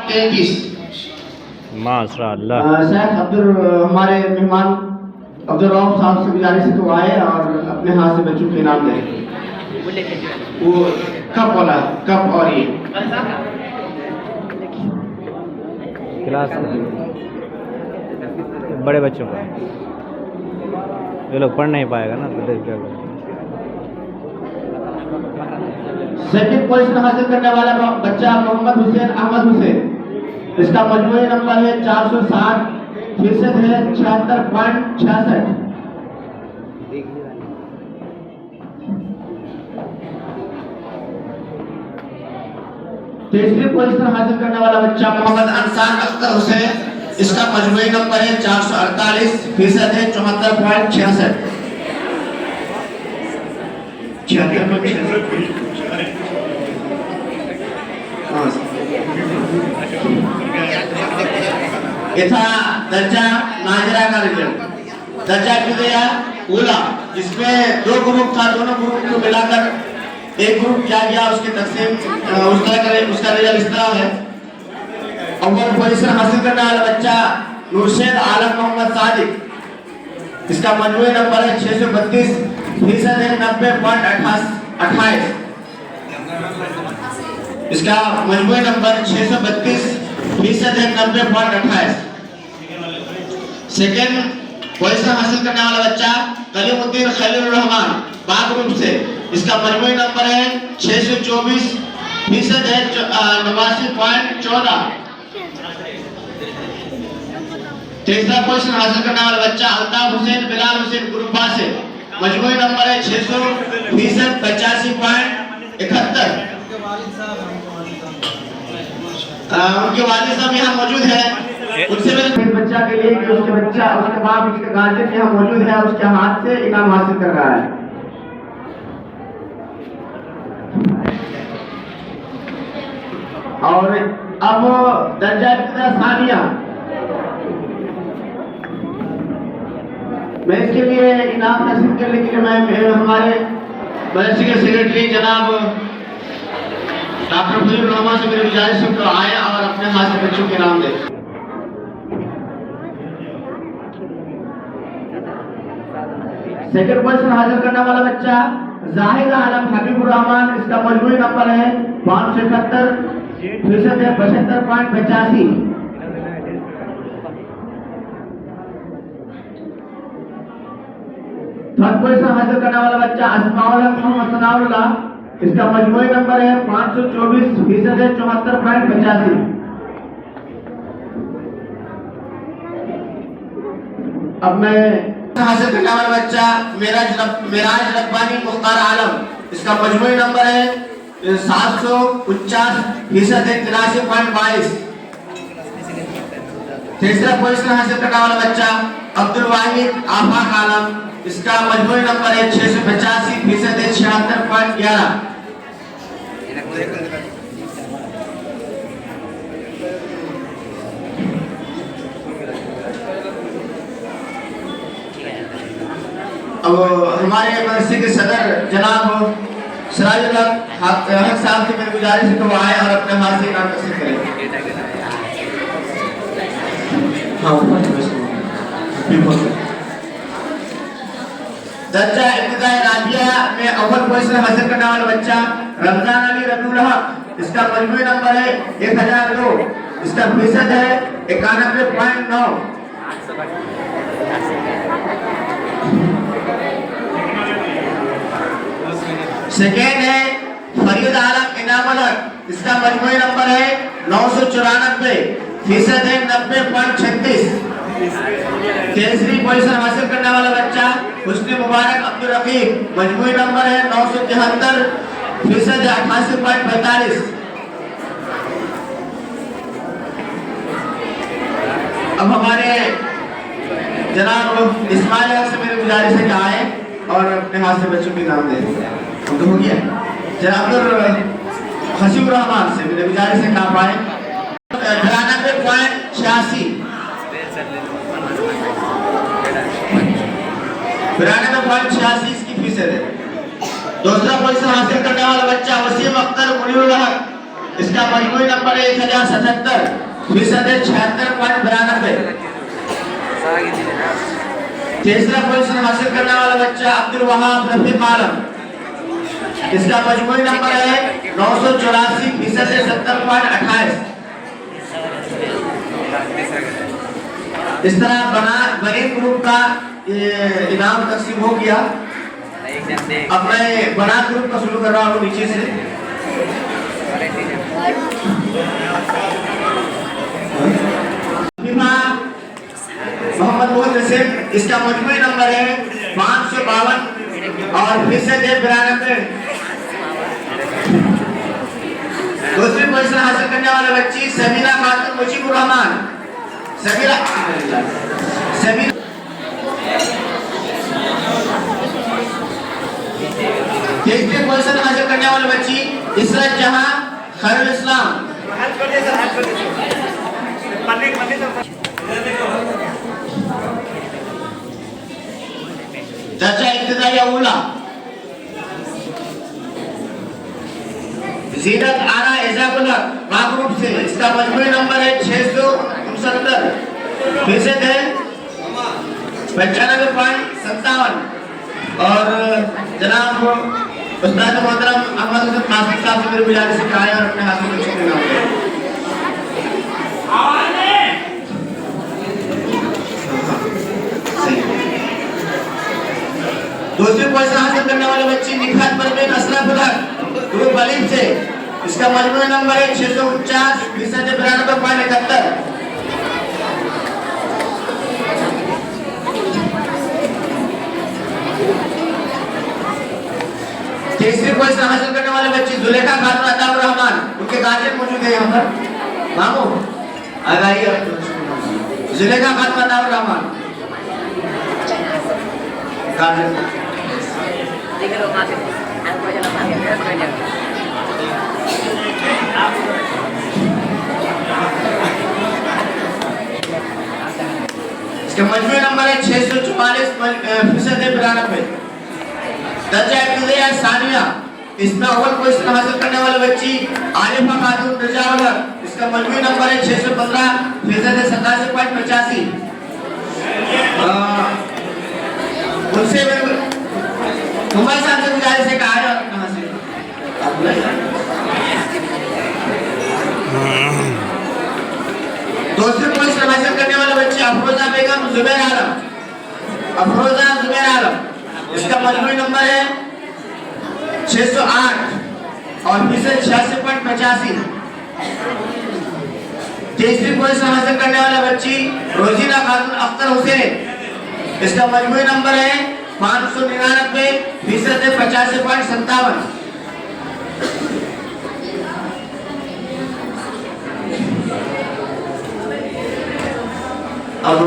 33। माशाअल्लाह। शेख हमारे मेहमान अब्दुल रऊफ साहब से गुजारिश है तो आए और अपने हाथ से बच्चों के इनाम दें। वो कप वाला कप और ये क्लास बड़े बच्चों का ये लोग पढ़ नहीं पाएगा ना तो देख क्या करें। सेकंड पोजीशन हासिल करने वाला बच्चा मोहम्मद हुसैन अहमद हुसैन, इसका मजमूई नंबर है 460, फीसद है 76.66। तीसरी पोजीशन हासिल करने वाला बच्चा मोहम्मद अंसार अख्तर हुसैन, इसका मजमूई नंबर है 448, फीसद है 74.66। यथा दर्जा नाजरा का रिजल्ट दर्जा किया ओला, जिसमें दो ग्रुप था, दोनों ग्रुप को मिलाकर एक ग्रुप किया गया, उसकी तकसीम उस तरह करें। उसका रिजल्ट इस तरह है। अव्वल पोजीशन हासिल करने वाला बच्चा नूरशेद आलम मोहम्मद सादिक, इसका मजमूई नंबर है 632, फीसद है 90.28। इसका मजमूई नंबर 632, फीसद है 90.28। सेकेंड पोजीशन हासिल करने वाला बच्चा कलीमुद्दीन खलील रहमान बाग ग्रुप से, इसका मजमूई नंबर है 624, फीसद है 89.14। तीसरा पोजीशन हासिल करने वाला बच्चा अल्ताफ हुसैन बिलाल हुसैन ग्रुप बा से, मजमूई नंबर है 600, फीसद 85.71। उनके वालिद साहब यहाँ मौजूद है, उनसे मेरे बच्चा के लिए कि उसके बच्चा उसके बाप उसके गार्जियन यहाँ मौजूद है, उसके हाथ से इनाम हासिल कर रहा है। और अब दर्जा सानिया, मैं इसके लिए इनाम नसीब करने के लिए मैं हमारे मदरसे के सेक्रेटरी जनाब डॉक्टर फजील रहमान से मेरी गुजारिश है तो आए और अपने हाथ से बच्चों के नाम दें। सेकंड पोजीशन हासिल करने वाला बच्चा जाहिद आलम हबीबुर रहमान, इसका मजमूई नंबर है 571, फीसद है 75.85। थर्ड पोजीशन हासिल करने वाला बच्चा अस्माउल हक मोहम्मद सनाउल्लाह, इसका मजमूई नंबर है 524, फीसद है 74.85। अब मैं हासिल करने वाला बच्चा मिराज रब्बानी मुख्तार आलम, इसका मजमूई नंबर है 749, फीसद है 83.22। तीसरा पोजीशन हासिल करने वाला बच्चा अब्दुल वाहिद आफाक आलम, इसका मजमूई नंबर है 685, फीसद है 76.11। अब हमारे मदरसे के सदर जनाब सिराजुल हक साहब से मेरी गुजारिश है तो वो आए और अपने हाथ से इनाम नसीब करें। दर्जा इब्तिदाई राबिया में अव्वल पोजीशन हासिल करने वाला बच्चा रमजान अली रबीउल हक, इसका मजमूई नंबर है 1002, इसका फीसद है 91.9। सेकेंड है फरीद आलम इनामुल हक, इसका मजमूई नंबर है 994, फीसद है 90.36। तीसरी पोजीशन हासिल करने वाला बच्चा हुस्न मुबारक अब्दुल रफीक, मजमूई नंबर है 973, फीसद है 88.45। अब हमारे जनाब इस्माइल हक से मेरी गुजारिश है कि आए और अपने हाथ से बच्चों के नाम दें। तो हो गया। जनाब हसीबुर रहमान से मेरी गुजारिश है कि आप आए। 92.86 इसकी फीसद है। दूसरा पोजीशन हासिल करने वाला बच्चा वसीम अख्तर मुनीरुल हक, इसका मजमूई नंबर है 1077, फीसद 76.92। तीसरा पोजीशन हासिल करने वाला बच्चा अब्दुल वहाब रफीक आलम, इसका मजमूई नंबर है 984, फीसद 70.28। इस तरह बने ग्रुप का इनाम तकसीम हो गया। अब मैं बना ग्रुप का शुरू कर रहा हूँ नीचे से। मोहम्मद मोहम्मद नसीम, इसका मजमूई नंबर है 552 और फीसद 92। दूसरी पोजीशन हासिल करने वाले बच्ची सबीरा खातून मुजीबुर रहमान, सबीरा तीसरी पोजीशन हासिल करने वाली बच्ची इसरत जहां खैरुल इस्लाम, दर्जा इब्तिदाई उला जीनत आरा एजाबुल्ला ग्रुप से, इसका मजमूई नंबर है 669, फीसद है 95.57। और जनाब उस्ताद मोहतरम अहमद हसन कासिम साहब से मेरी गुजारिश है आए और अपने हाथ में कुछ देना। दूसरी पोजीशन हासिल करने वाले बच्ची निखात परवीन अशरफ हक ग्रुप अलीम से, इसका मजमूई नंबर है 649, फीसद 92.71। तीसरी पोजीशन हासिल करने वाले बच्ची जुलेखा खातून अताउर रहमान, उनके गार्जियन मौजूद है यहाँ पर। मामू आ जाइए, जुलेखा खातून अताउर रहमान गार्जियन। इसका मजमूई नंबर है 644, फीसद 92। दर्जा इब्तिदाई सानिया, इसमें अव्वल पोजीशन हासिल करने वाली बच्ची आलिफा खातून रजावल, इसका मजमूई नंबर है 615, फीसद 87.85। उनसे तुम्हारे साथ से गुजारिश है कि आ जाओ कहाँ से दूसरी पोजीशन हासिल करने वाले बच्चे अफरोजा बेगम जुबैर आलम, अफरोजा जुबैर आलम, इसका मजमूई नंबर है 608 और फीसद 86.85। तीसरी पोजीशन हासिल करने वाला बच्ची रोजीना खातून अख्तर हुसैन, इसका मजमूई नंबर है 599, फीसद 85.57। अब